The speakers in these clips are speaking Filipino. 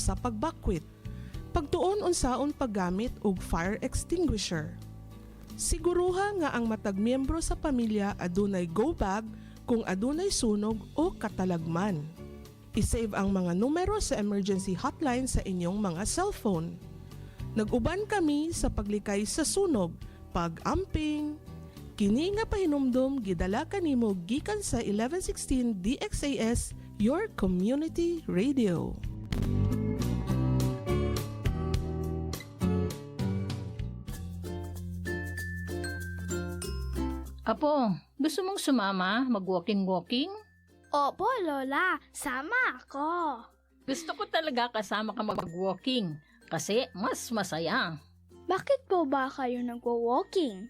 sa pagbakwit. Pagtuon unsaon paggamit og fire extinguisher. Siguruha nga ang matag miyembro sa pamilya adunay go bag kung adunay sunog o katalagman. I-save ang mga numero sa emergency hotline sa inyong mga cellphone. Nag-uban kami sa paglikay sa sunog, pag-amping. Kini nga pahinumdom gidala kanimo gikan sa 1116 DXAS, your community radio. Apo, gusto mong sumama mag-walking-walking? Opo, Lola. Sama ako. Gusto ko talaga kasama ka mag-walking kasi mas masaya. Bakit po ba kayo nagwo-walking?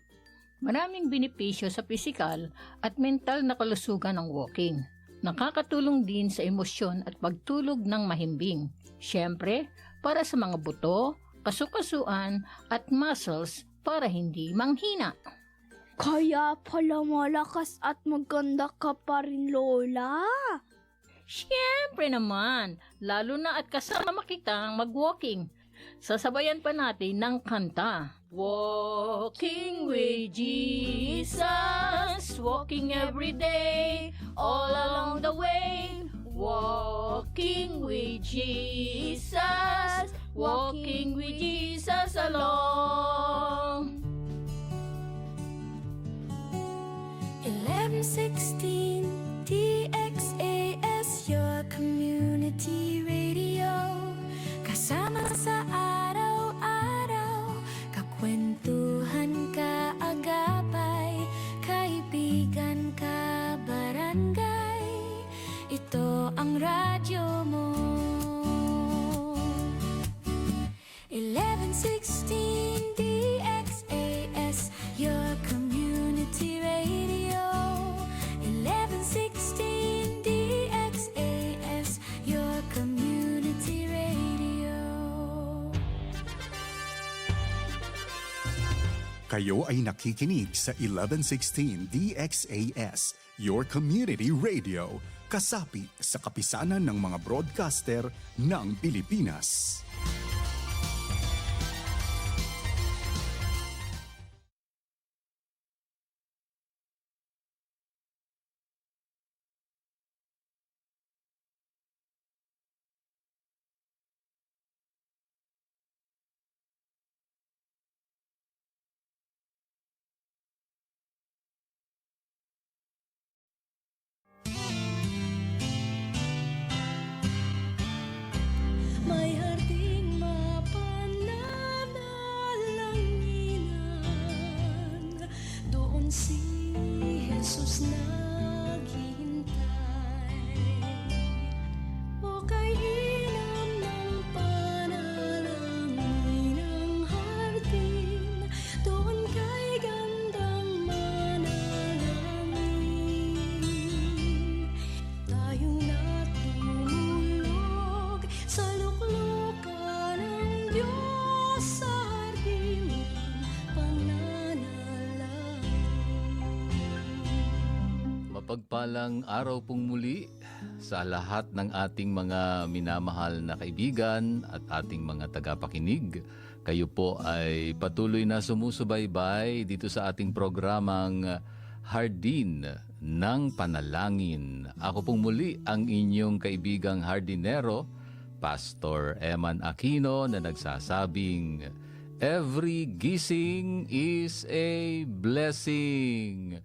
Maraming benepisyo sa pisikal at mental na kalusugan ng walking. Nakakatulong din sa emosyon at pagtulog ng mahimbing. Siyempre, para sa mga buto, kasukasuan at muscles para hindi manghina. Kaya pala malakas at maganda ka pa rin, Lola. Siyempre naman, lalo na at kasama kitang mag-walking. Sasabayan pa natin ng kanta. Walking with Jesus, walking every day, all along the way. Walking with Jesus, walking with Jesus along. 1116 DXAS, your community radio. Kasama sa araw-araw, kakwentuhan ka agapay, kaibigan ka barangay. Ito ang radyo mo. 1116 DXAS, your community radio. 1116 DXAS, your community radio. Kayo ay nakikinig sa 1116 DXAS, your community radio, kasapi sa kapisanan ng mga broadcaster ng Pilipinas. May harding mapananalanginan, doon si Jesus naghihintay. O kay inam ng panalangin ng hardin, doon kay gandang manalangin. Tayong natulog sa luklukan ng Diyos sa hardin ng pananalangin. Mapagpalang araw pong muli sa lahat ng ating mga minamahal na kaibigan at ating mga tagapakinig. Kayo po ay patuloy na sumusubaybay dito sa ating programang Hardin ng Panalangin. Ako pong muli ang inyong kaibigang hardinero, Pastor Eman Aquino, na nagsasabing, every gising is a blessing.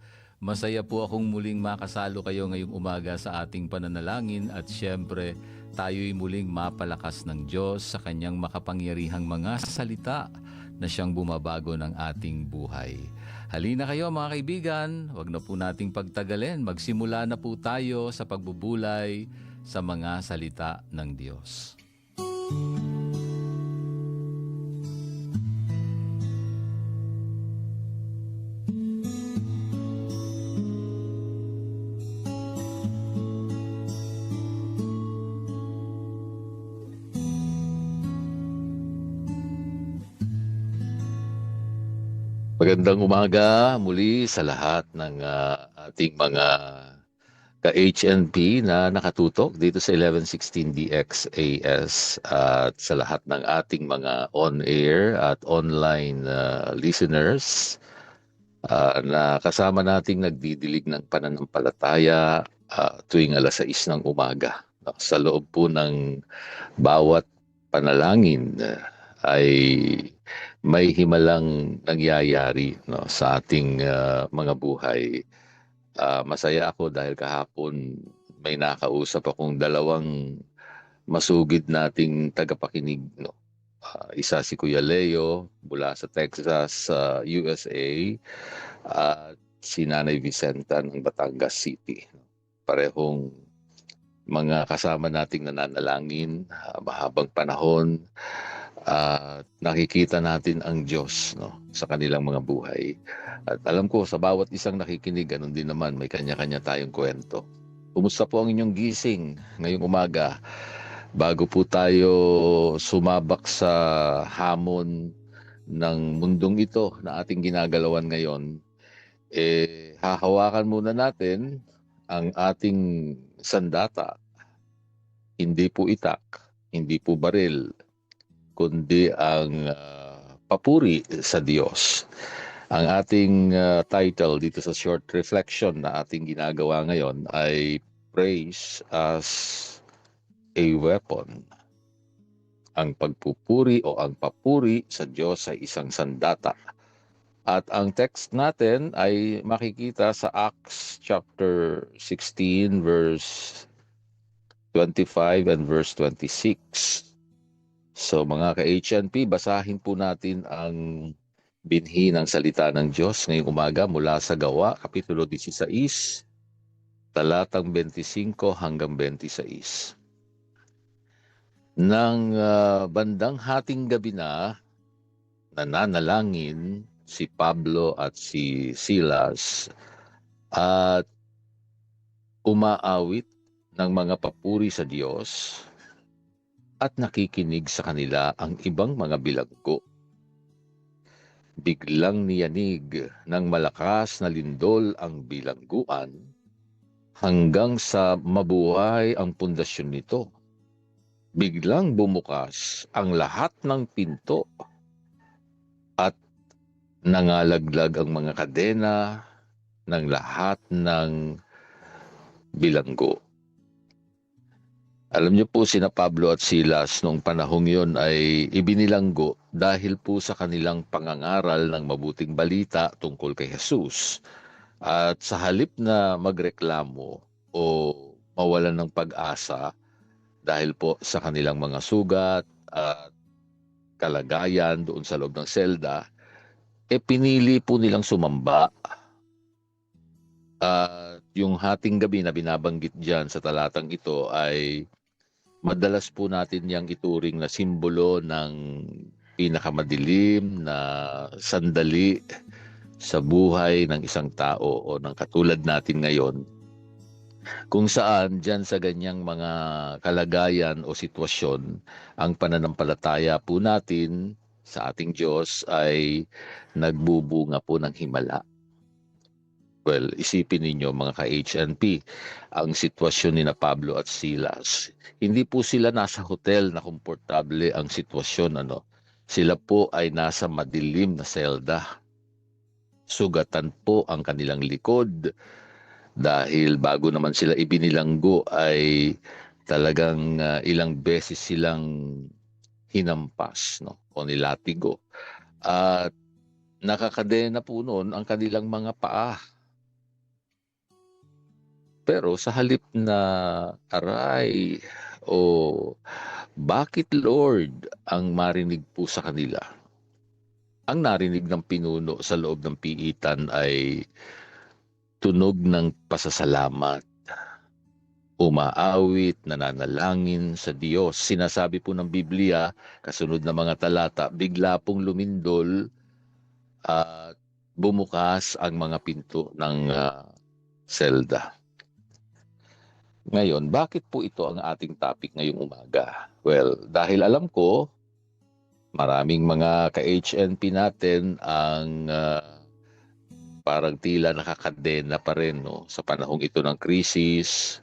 Masaya po akong muling makasalo kayo ngayong umaga sa ating pananalangin at siyempre tayo'y muling mapalakas ng Diyos sa kanyang makapangyarihang mga salita na siyang bumabago ng ating buhay. Halina kayo mga kaibigan, wag na po nating pagtagalin. Magsimula na po tayo sa pagbubulay sa mga salita ng Diyos. Magandang umaga muli sa lahat ng ating mga ka-HNP na nakatutok dito sa 1116 DXAS at sa lahat ng ating mga on-air at online listeners na kasama nating nagdidilig ng pananampalataya tuwing alas 6 ng umaga. Sa loob po ng bawat panalangin ay may himalang nangyayari sa ating mga buhay. Masaya ako dahil kahapon may nakausap akong dalawang masugid nating tagapakinig. Isa si Kuya Leo mula sa Texas, USA, at si Nanay Vicenta ng Batangas City. Parehong mga kasama nating nananalangin mahabang panahon. Nakikita natin ang Diyos sa kanilang mga buhay. At alam ko, sa bawat isang nakikinig, ganun din naman, may kanya-kanya tayong kwento. Kumusta po ang inyong gising ngayong umaga? Bago po tayo sumabak sa hamon ng mundong ito na ating ginagalawan ngayon, hahawakan muna natin ang ating sandata. Hindi po itak, hindi po baril, kundi ang papuri sa Diyos. Ang ating title dito sa short reflection na ating ginagawa ngayon ay Praise as a Weapon. Ang pagpupuri o ang papuri sa Diyos ay isang sandata. At ang text natin ay makikita sa Acts chapter 16 verse 25 and verse 26. So mga ka-HNP, basahin po natin ang binhi ng salita ng Diyos ngayong umaga mula sa Gawa, Kapitulo 16, talatang 25 hanggang 26. Nang bandang hating gabi na, nananalangin si Pablo at si Silas at umaawit ng mga papuri sa Diyos at nakikinig sa kanila ang ibang mga bilanggo. Biglang niyanig ng malakas na lindol ang bilangguan hanggang sa mabuhay ang pundasyon nito. Biglang bumukas ang lahat ng pinto at nangalaglag ang mga kadena ng lahat ng bilanggo. Alam niyo po, sina Pablo at Silas noong panahong yon ay ibinilanggo dahil po sa kanilang pangangaral ng mabuting balita tungkol kay Jesus. At sa halip na magreklamo o mawalan ng pag-asa dahil po sa kanilang mga sugat at kalagayan doon sa loob ng selda, pinili po nilang sumamba. At yung hating gabi na binabanggit dyan sa talatang ito ay madalas po natin yang ituring na simbolo ng pinakamadilim na sandali sa buhay ng isang tao o ng katulad natin ngayon, kung saan dyan sa ganyang mga kalagayan o sitwasyon, ang pananampalataya po natin sa ating Diyos ay nagbubunga po ng himala. Well, isipin ninyo mga ka-HNP, ang sitwasyon ni na Pablo at Silas. Hindi po sila nasa hotel na komportable ang sitwasyon. Sila po ay nasa madilim na selda. Sugatan po ang kanilang likod dahil bago naman sila ibinilanggo ay talagang ilang beses silang hinampas o nilatigo. At nakakadena po noon ang kanilang mga paa. Pero sa halip na aray o bakit Lord ang marinig po sa kanila, ang narinig ng pinuno sa loob ng piitan ay tunog ng pasasalamat, umaawit, nananalangin sa Diyos. Sinasabi po ng Biblia, kasunod na mga talata, bigla pong lumindol at bumukas ang mga pinto ng selda. Ngayon, bakit po ito ang ating topic ngayong umaga? Well, dahil alam ko, maraming mga ka-HNP natin ang parang tila nakakadena pa rin, no? Sa panahong ito ng krisis,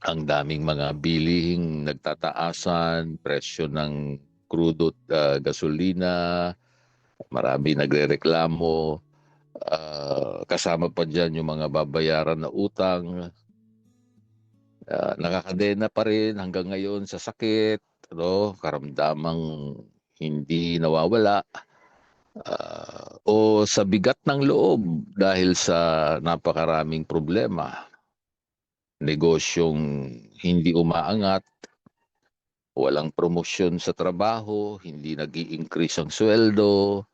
ang daming mga bilihing nagtataasan, presyo ng crudo at gasolina, marami nagrereklamo, kasama pa dyan yung mga babayaran na utang, nakakadena pa rin hanggang ngayon sa sakit, no? Karamdamang hindi nawawala, o sa bigat ng loob dahil sa napakaraming problema, negosyong hindi umaangat, walang promosyon sa trabaho, hindi nag-i-increase ang sweldo,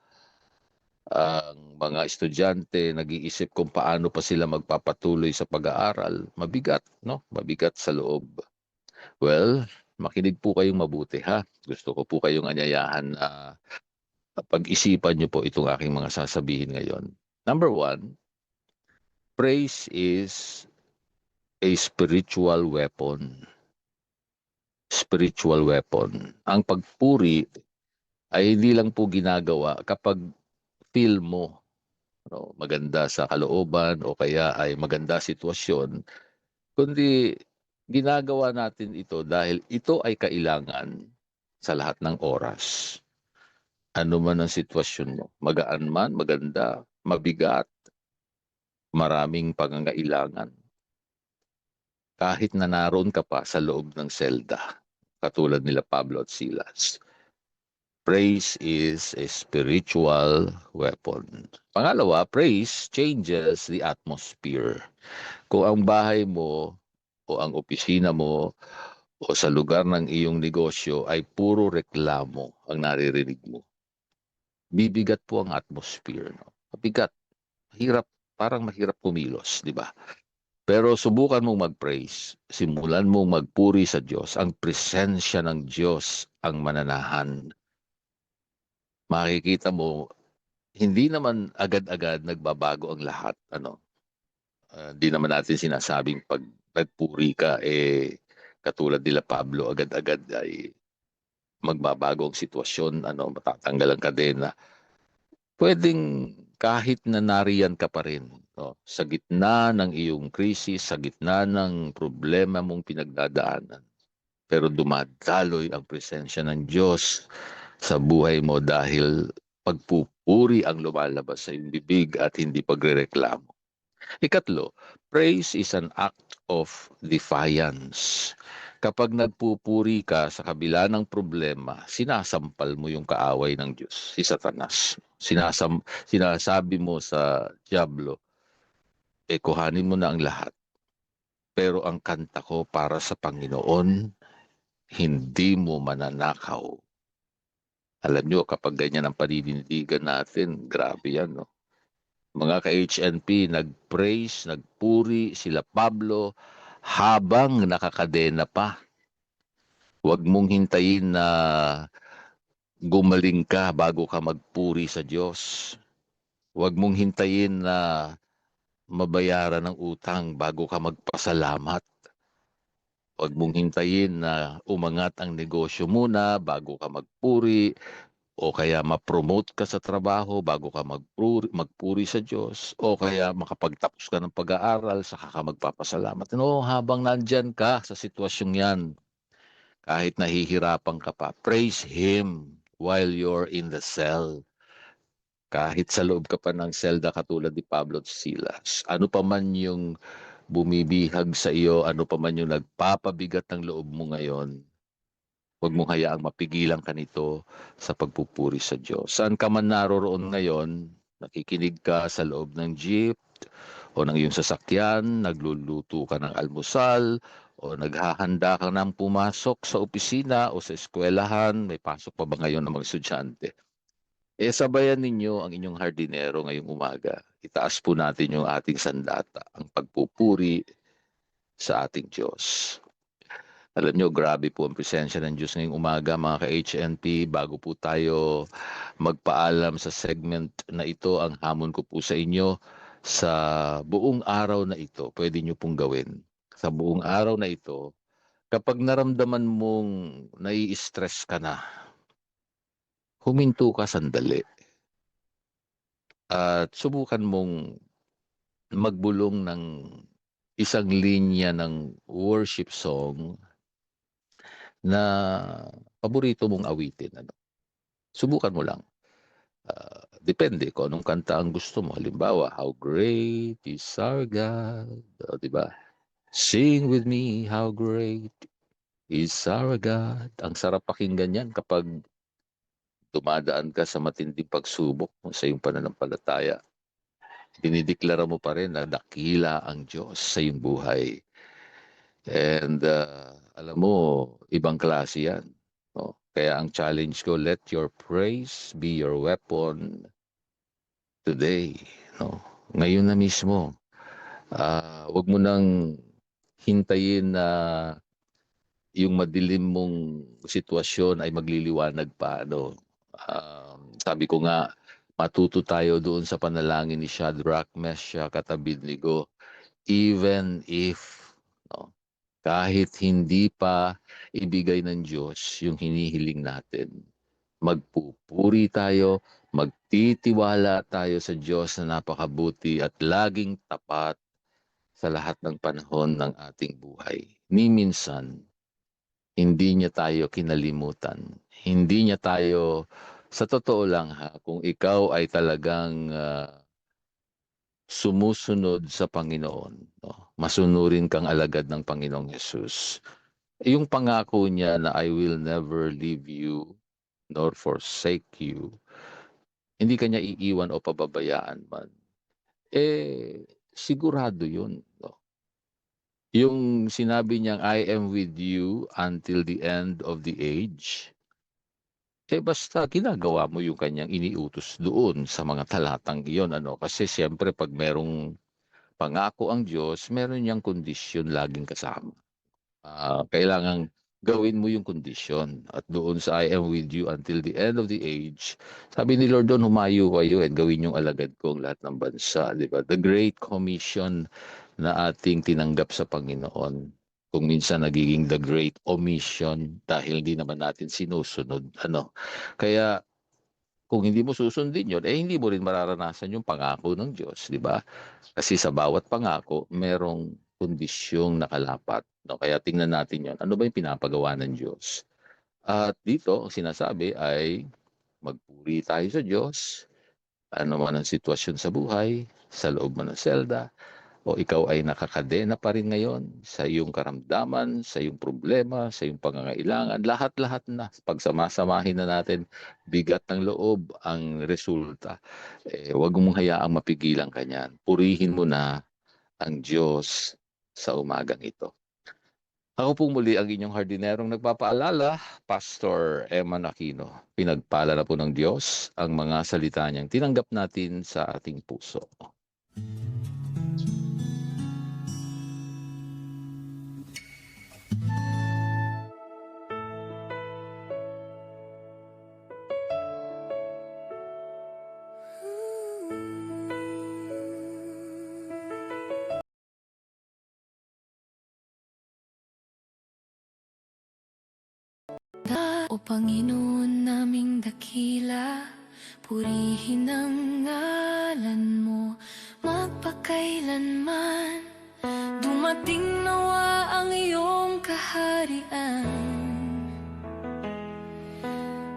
ang mga estudyante nag-iisip kung paano pa sila magpapatuloy sa pag-aaral. Mabigat, no? Mabigat sa loob. Well, makinig po kayong mabuti, ha? Gusto ko po kayong anyayahan na pag-isipan niyo po itong aking mga sasabihin ngayon. Number one, praise is a spiritual weapon. Spiritual weapon. Ang pagpuri ay hindi lang po ginagawa kapag feel mo, no, maganda sa kalooban o kaya ay maganda sitwasyon, kundi ginagawa natin ito dahil ito ay kailangan sa lahat ng oras. Ano man ang sitwasyon mo, magaan man, maganda, mabigat, maraming pangangailangan. Kahit na naroon ka pa sa loob ng selda, katulad nila Pablo at Silas. Praise is a spiritual weapon. Pangalawa, praise changes the atmosphere. Kung ang bahay mo o ang opisina mo o sa lugar ng iyong negosyo ay puro reklamo ang naririnig mo, bibigat po ang atmosphere. No? Mabigat. Hirap, parang mahirap kumilos, di ba? Pero subukan mong mag-praise. Simulan mong magpuri sa Diyos. Ang presensya ng Diyos ang mananahan. Makikita mo, hindi naman agad-agad nagbabago ang lahat. Hindi naman natin sinasabing pag nagpuri ka, katulad nila Pablo, agad-agad ay magbabago ang sitwasyon, matatanggal ang kadena. Pwedeng kahit na nariyan ka pa rin, no? Sa gitna ng iyong krisis, sa gitna ng problema mong pinagdadaanan, pero dumadaloy ang presensya ng Diyos sa buhay mo dahil pagpupuri ang lumalabas sa iyong bibig at hindi pagrereklamo. Ikatlo, praise is an act of defiance. Kapag nagpupuri ka sa kabila ng problema, sinasampal mo yung kaaway ng Diyos, si Satanas. Sinasabi mo sa Diablo, kuhanin mo na ang lahat. Pero ang kanta ko para sa Panginoon, hindi mo mananakaw. Alam nyo, kapag ganyan ang paninindigan natin, grabe yan, no? Mga ka-HNP, nag-praise, nagpuri sila Pablo habang nakakadena pa. Huwag mong hintayin na gumaling ka bago ka magpuri sa Diyos. Huwag mong hintayin na mabayaran ng utang bago ka magpasalamat. Huwag mong hintayin na umangat ang negosyo muna bago ka magpuri o kaya ma-promote ka sa trabaho bago ka magpuri sa Diyos o kaya makapagtapos ka ng pag-aaral saka ka magpapasalamat. No, habang nandyan ka sa sitwasyong yan, kahit nahihirapan ka pa, praise Him while you're in the cell. Kahit sa loob ka pa ng selda katulad ni Pablo at Silas, ano pa man yung bumibihag sa iyo, ano pa man yung nagpapabigat ng loob mo ngayon, huwag mong hayaang mapigilan ka nito sa pagpupuri sa Diyos. Saan ka man naroroon ngayon, nakikinig ka sa loob ng jeep o ng iyong sasakyan, nagluluto ka ng almusal o naghahanda ka ng pumasok sa opisina o sa eskwelahan, may pasok pa ba ngayon ng mga estudyante? Sabayan ninyo ang inyong hardinero ngayong umaga. Itaas po natin yung ating sandata, ang pagpupuri sa ating Diyos. Alam nyo, grabe po ang presensya ng Diyos ngayong umaga, mga ka-HNP. Bago po tayo magpaalam sa segment na ito, ang hamon ko po sa inyo, sa buong araw na ito, pwede nyo pong gawin. Sa buong araw na ito, kapag naramdaman mong nai-stress ka na, huminto ka sandali at subukan mong magbulong ng isang linya ng worship song na paborito mong awitin. Ano? Subukan mo lang. Depende kung anong kanta ang gusto mo. Halimbawa, How Great is Our God. O, diba? Sing with me, how great is our God. Ang sarap pakinggan yan kapag dumadaan ka sa matinding pagsubok sa iyong pananampalataya. Dinideklara mo pa rin na dakila ang Diyos sa iyong buhay. And alam mo, ibang klase yan. No? Kaya ang challenge ko, let your praise be your weapon today. No? Ngayon na mismo. Huwag mo nang hintayin na yung madilim mong sitwasyon ay magliliwanag pa. No? Sabi ko nga, matuto tayo doon sa panalangin ni Shadrach, Meshach at Abednego. Even if, no, kahit hindi pa ibigay ng Diyos yung hinihiling natin, magpupuri tayo, magtitiwala tayo sa Diyos na napakabuti at laging tapat sa lahat ng panahon ng ating buhay. Ni minsan, hindi niya tayo kinalimutan. Hindi niya tayo, sa totoo lang ha, kung ikaw ay talagang sumusunod sa Panginoon, no? Masunurin kang alagad ng Panginoong Yesus. Yung pangako niya na I will never leave you nor forsake you, hindi kanya iiwan o pababayaan man. Sigurado yun. No? Yung sinabi niyang I am with you until the end of the age, basta ginagawa mo yung kanyang iniutos doon sa mga talatang iyon. Ano? Kasi siyempre pag merong pangako ang Diyos, meron niyang kondisyon laging kasama. Kailangan gawin mo yung kondisyon. At doon sa I am with you until the end of the age, sabi ni Lord doon, humayo kayo at gawin yung alagad ko ang lahat ng bansa. Diba? The Great Commission na ating tinanggap sa Panginoon. Kung minsan nagiging the great omission dahil hindi naman natin sinusunod. Ano? Kaya kung hindi mo susundin yun, hindi mo rin mararanasan yung pangako ng Diyos. Di ba? Kasi sa bawat pangako, merong kondisyong nakalapat. No? Kaya tingnan natin yun. Ano ba yung pinapagawa ng Diyos? At dito, ang sinasabi ay magpuri tayo sa Diyos. Ano man ang sitwasyon sa buhay, sa loob man ng selda, o ikaw ay nakakadena pa rin ngayon sa iyong karamdaman, sa iyong problema, sa iyong pangangailangan, lahat-lahat na. Pagsamasamahin na natin, bigat ng loob ang resulta. Huwag mong hayaang mapigilan ka niyan. Purihin mo na ang Diyos sa umagang ito. Ako pong muli ang inyong hardinerong nagpapaalala, Pastor Eman Aquino. Pinagpala na po ng Diyos ang mga salita niyang tinanggap natin sa ating puso. O Panginoon naming dakila, purihin ang ngalan mo magpakailanman. Dumating nawa ang iyong kaharian,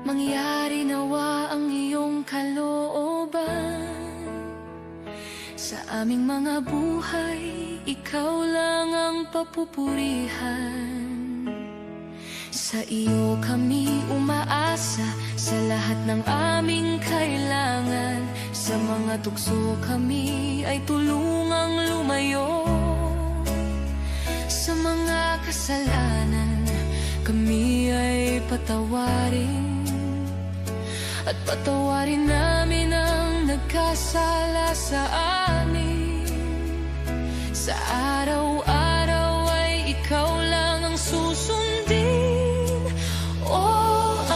mangyari nawa ang iyong kalooban. Sa aming mga buhay, ikaw lang ang papupurihan. Sa iyo kami umaasa, sa lahat ng aming kailangan. Sa mga tukso kami ay tulungang lumayo. Sa mga kasalanan kami ay patawarin. At patawarin namin ang nagkasala sa amin. Sa araw-araw ay ikaw lang ang susundin.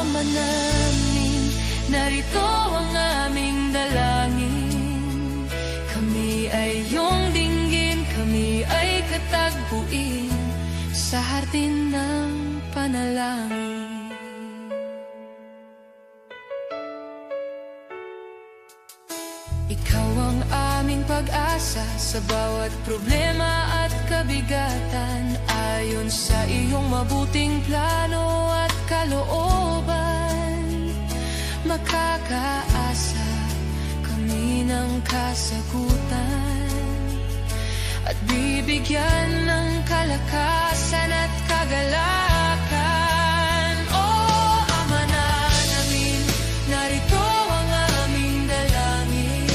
Ama namin, narito ang aming dalangin. Kami ay iyong dinggin, kami ay katagpuin sa hardin ng panalangin. Ikaw ang aming pag-asa sa bawat problema at kabigatan. Ayon sa iyong mabuting plano at kalooban, makakaasa kami ng kasagutan at bibigyan ng kalakasan at kagalakan. O Ama na namin, narito ang aming dalangin.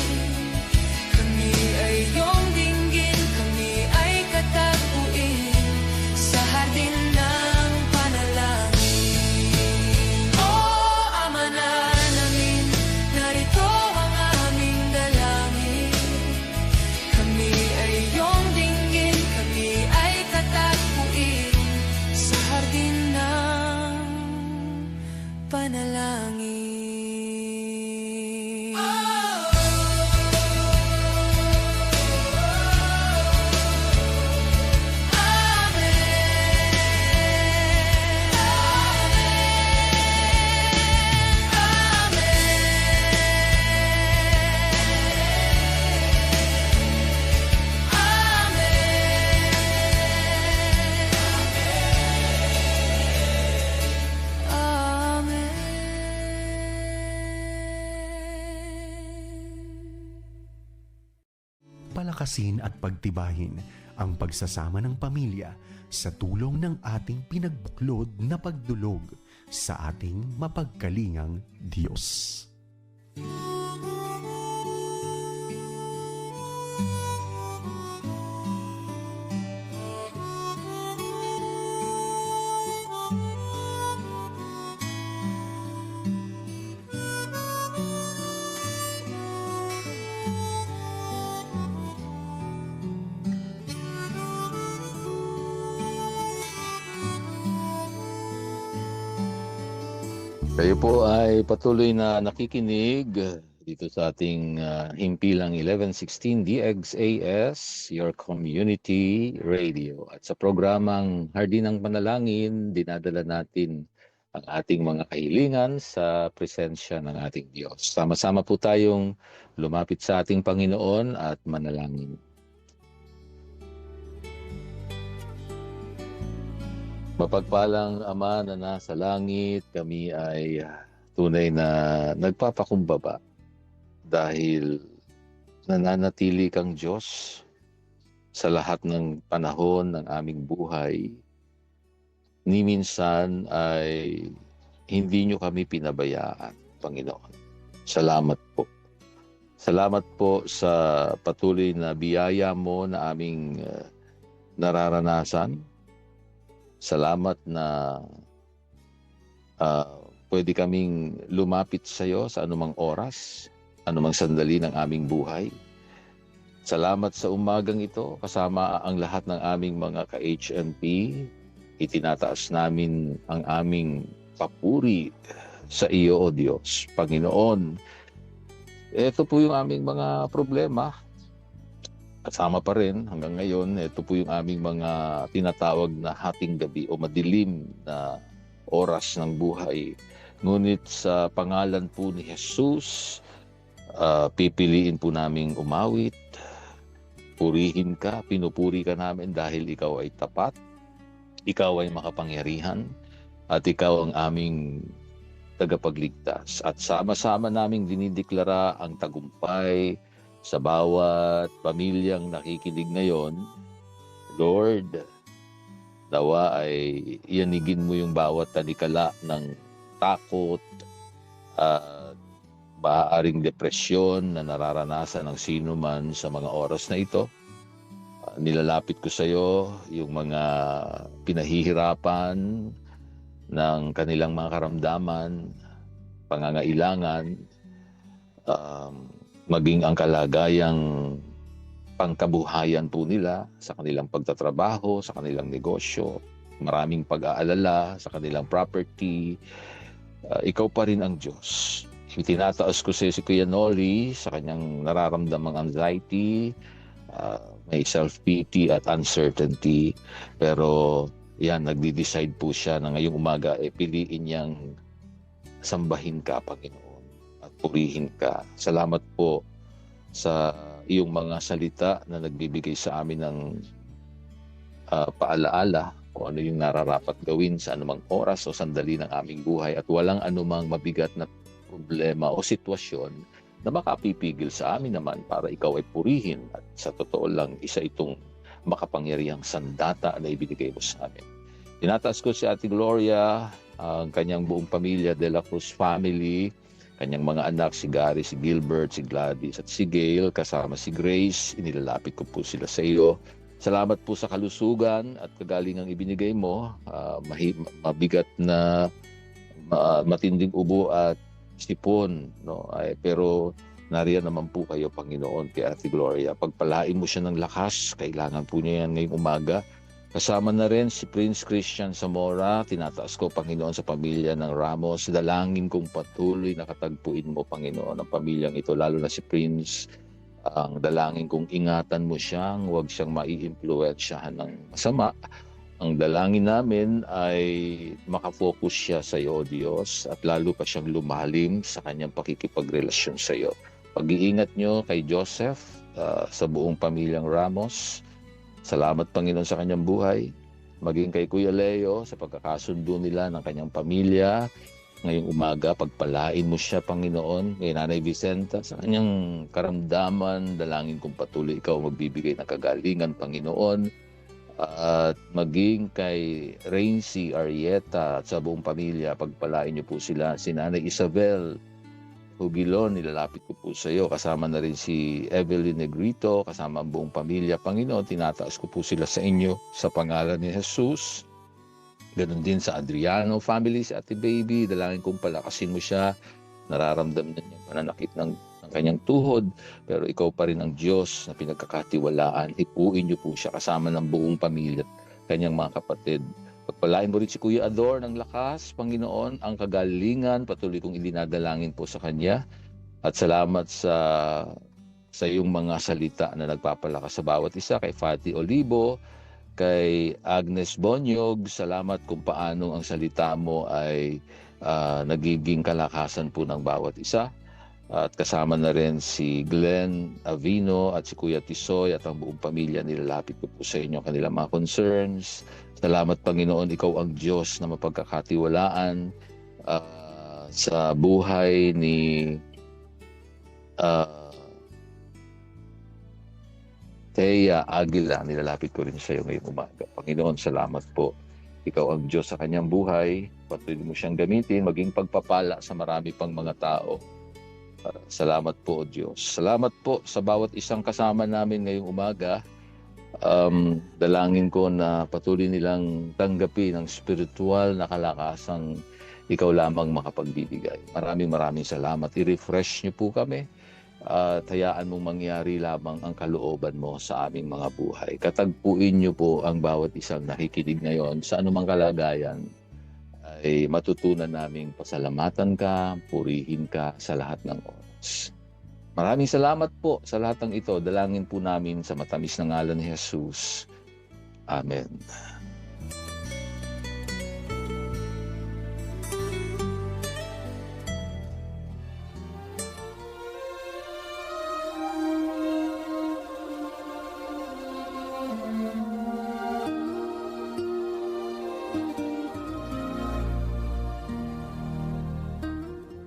Kami ay iyong dinggin, kami ay kataguin sa hardin ng panalangin. O Ama na namin, narito ang aming dalangin. Kami ay iyong dinggin, kami ay kataguin sa hardin ng panalangin. Palakasin at pagtibayin ang pagsasama ng pamilya sa tulong ng ating pinagbuklod na pagdulog sa ating mapagkalingang Diyos. Kayo po ay patuloy na nakikinig dito sa ating himpilang 1116 DXAS, your community radio. At sa programang Hardin ng Panalangin, dinadala natin ang ating mga kahilingan sa presensya ng ating Diyos. Sama-sama po tayong lumapit sa ating Panginoon at manalangin. Mapagpalang Ama na nasa langit, kami ay tunay na nagpapakumbaba dahil nananatili kang Diyos sa lahat ng panahon ng aming buhay. Ni minsan ay hindi nyo kami pinabayaan, Panginoon. Salamat po. Salamat po sa patuloy na biyaya mo na aming nararanasan. Salamat na pwede kaming lumapit sa iyo sa anumang oras, anumang sandali ng aming buhay. Salamat sa umagang ito, kasama ang lahat ng aming mga ka-HNP. Itinataas namin ang aming papuri sa iyo, O Diyos. Panginoon, ito po yung aming mga problema. Kasama pa rin hanggang ngayon, ito po yung aming mga tinatawag na hating gabi o madilim na oras ng buhay. Ngunit sa pangalan po ni Jesus, pipiliin po naming umawit, purihin ka, pinupuri ka namin dahil ikaw ay tapat, ikaw ay makapangyarihan, at ikaw ang aming tagapagligtas. At sama-sama naming dinideklara ang tagumpay sa bawat pamilyang nakikinig ngayon. Lord, nawa ay iyanigin mo yung bawat tanikala ng takot at maaaring depresyon na nararanasan ng sino man sa mga oras na ito. Nilalapit ko sa iyo yung mga pinahihirapan ng kanilang mga karamdaman, pangangailangan, maging ang kalagayang pangkabuhayan po nila sa kanilang pagtatrabaho, sa kanilang negosyo, maraming pag-aalala sa kanilang property. Ikaw pa rin ang Diyos. Itinataas ko si Kuya Noli sa kanyang nararamdamang anxiety, may self-pity at uncertainty. Pero yan, nagde-decide po siya na ngayong umaga, piliin niyang sambahin ka, Panginoon, at purihin ka. Salamat po sa iyong mga salita na nagbibigay sa amin ng paalaala kung ano yung nararapat gawin sa anumang oras o sandali ng aming buhay at walang anumang mabigat na problema o sitwasyon na makapipigil sa amin naman para ikaw ay purihin. At sa totoo lang, isa itong makapangyarihang sandata na ibinigay mo sa amin. Tinataas ko si Ate Gloria, ang kanyang buong pamilya, De La Cruz family, kanyang mga anak, si Gary, si Gilbert, si Gladys at si Gail, kasama si Grace. Inilalapit ko po sila sa iyo. Salamat po sa kalusugan at kagalingang ibinigay mo. Mabigat na matinding ubo at sipon, no? Pero nariyan naman po kayo, Panginoon, kay Ate Gloria. Pagpalain mo siya ng lakas, kailangan po niya yan ngayong umaga. Kasama na rin si Prince Christian Zamora. Tinataas ko, Panginoon, sa pamilya ng Ramos. Dalangin kong patuloy na katagpuin mo, Panginoon, ang pamilyang ito, lalo na si Prince. Ang dalangin kong ingatan mo siyang, huwag siyang mai-impluwensyahan ng masama. Ang dalangin namin ay makafocus siya sa iyo, Diyos, at lalo pa siyang lumalim sa kanyang pakikipagrelasyon sa iyo. Pag-iingat niyo kay Joseph, sa buong pamilyang Ramos. Salamat, Panginoon, sa kanyang buhay. Maging kay Kuya Leo sa pagkakasundo nila ng kanyang pamilya. Ngayong umaga, pagpalain mo siya, Panginoon, kay Nanay Vicenta, sa kanyang karamdaman. Dalangin kong patuloy ikaw magbibigay ng kagalingan, Panginoon. At maging kay Raincy Arieta at sa buong pamilya, pagpalain niyo po sila. Si Nanay Isabel Hugilon, nilalapit ko po sa iyo. Kasama na rin si Evelyn Negrito, kasama ang buong pamilya. Panginoon, tinataas ko po sila sa inyo sa pangalan ni Jesus. Ganon din sa Adriano family, si Ate Baby. Dalangin kong palakasin mo siya. Nararamdaman niya pananakit ng kanyang tuhod, pero ikaw pa rin ang Diyos na pinagkakatiwalaan. Hipuin niyo po siya kasama ng buong pamilya at kanyang mga kapatid. Pagpalain mo rin si Kuya Ador ng lakas, Panginoon, ang kagalingan. Patuloy kong ilinadalangin po sa kanya. At salamat sa iyong mga salita na nagpapalakas sa bawat isa. Kay Fati Olivo, kay Agnes Bonyog, salamat kung paano ang salita mo ay nagiging kalakasan po ng bawat isa. At kasama na rin si Glenn Avino at si Kuya Tisoy at ang buong pamilya. Nilalapit ko po sa inyo kanilang mga concerns. Salamat, Panginoon, ikaw ang Diyos na mapagkakatiwalaan sa buhay ni Thea Aguila. Nilalapit ko rin sa iyo ngayong umaga. Panginoon, salamat po. Ikaw ang Diyos sa kanyang buhay. Patuloy mo siyang gamitin, maging pagpapala sa marami pang mga tao. Salamat po, O Diyos. Salamat po sa bawat isang kasama namin ngayong umaga. Dalangin ko na patuloy nilang tanggapin ang spiritual na kalakasang ikaw lamang makapagbibigay. Maraming salamat. I-refresh niyo po kami at hayaan mong mangyari lamang ang kalooban mo sa aming mga buhay. Katagpuin niyo po ang bawat isang nakikinig ngayon sa anumang kalagayan. Ay matutunan naming pasalamatan ka, purihin ka sa lahat ng oras. Maraming salamat po sa lahat ng ito. Dalangin po namin sa matamis na ngalan ni Jesus. Amen.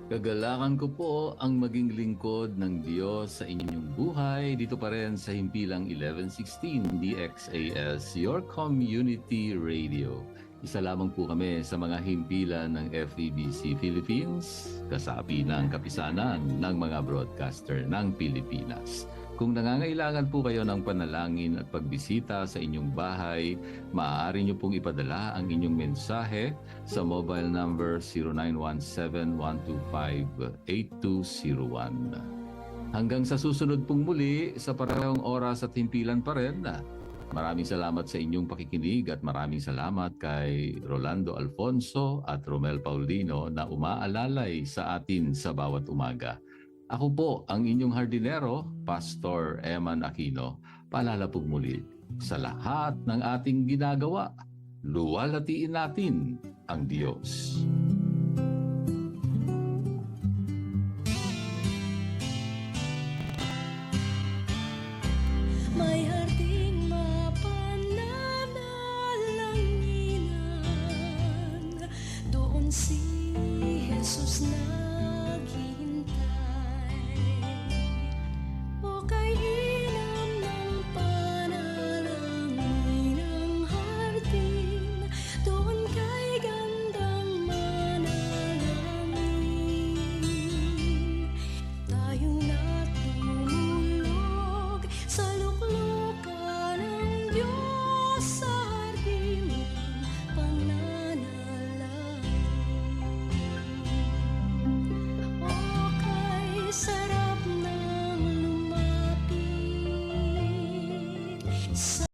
Kagalakan ko po ang maging lingkod ng Diyos sa inyong buhay dito pa rin sa Himpilang 1116 DXAS, your community radio. Isa lamang po kami sa mga himpilan ng FEBC Philippines, kasapi ng kapisanan ng mga broadcaster ng Pilipinas. Kung nangangailangan po kayo ng panalangin at pagbisita sa inyong bahay, maaari nyo pong ipadala ang inyong mensahe sa mobile number 0917-125-8201. Hanggang sa susunod pong muli sa parehong oras at himpilan pa rin, maraming salamat sa inyong pakikinig at maraming salamat kay Rolando Alfonso at Romel Paulino na umaalalay sa atin sa bawat umaga. Ako po ang inyong hardinero, Pastor Eman Aquino. Paalala po muli, sa lahat ng ating ginagawa, luwalhatiin natin ang Diyos. lagi